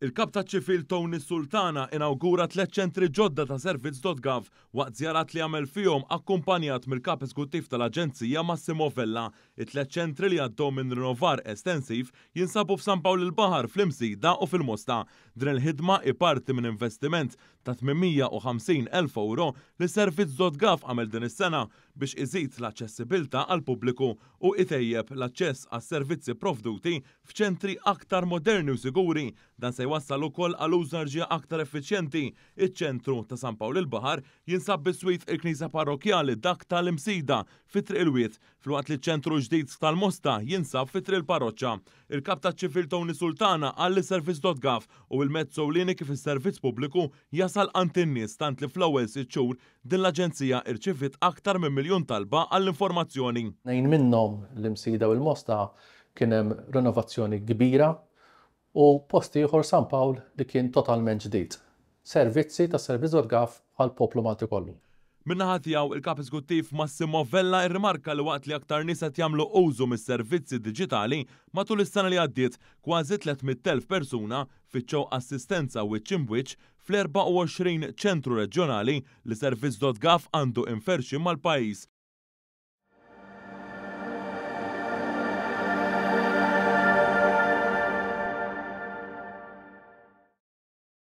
Il-kap taċ-ċivil Tony Sultana inawgura 3 ċentri ġodda ta' Servizz.gov waqt żjarat li għamel fihom akkumpanjat mill-kap eżekuttiv tal-Aġenzija Massimo Vella. It-3 ċentri li għaddew minn rinnovar estensiv jinsabu f'San Pawl il-Baħar, fl-Imsida u fil-Mosta. Din il-ħidma parti minn investiment ta' 850,000 euro li Servizz.gov għamel din is-sena biex iżid l-aċċessibilità għal pubbliku u itejjeb l-aċċess għas servizzi provduti f'ċentri aktar moderni u siguri. Dan se jwassal ukoll għal użu enerġija aktar effiċjenti. Iċ-ċentru ta' San Pawl il-Baħar jinsab bis-swit il-Knisja Parrokjali dak tal-Imsida fit-Triq il-Wied, filwaqt li ċ-ċentru ġdid tal-Mosta jinsab fit-Triq il-Parroċċa. Il-kap taċ-ċivil Tony Sultana qal li Servizz.gov u l-mezz ewlieni kif is-servizz pubbliku jasal għand in-nies tant li fl-ewwel 6 xhur din l-Aġenzija rċiviet aktar minn 1 miljun talba għall-informazzjoni. Nejn minnhom l-Imsida u l-Mosta kien hemm rinnovazzjoni kbira u posti ieħor San Pawl li kien totalment ġdid. Servizzi ta' Servizz.gov għall-poplu Malti kollu. Min-naħa tiegħu il-kap eżekuttiv Massimo Vella irrimarka li waqt li aktar nies qed jagħmlu użu mis-servizzi diġitali matul is-sena li għaddiet kważi 300,000 persuna fittxew assistenza wiċċ imwiċċ fl-24 ċentru reġjonali li Servizz.gov għandu inferxi mal-pajjiż.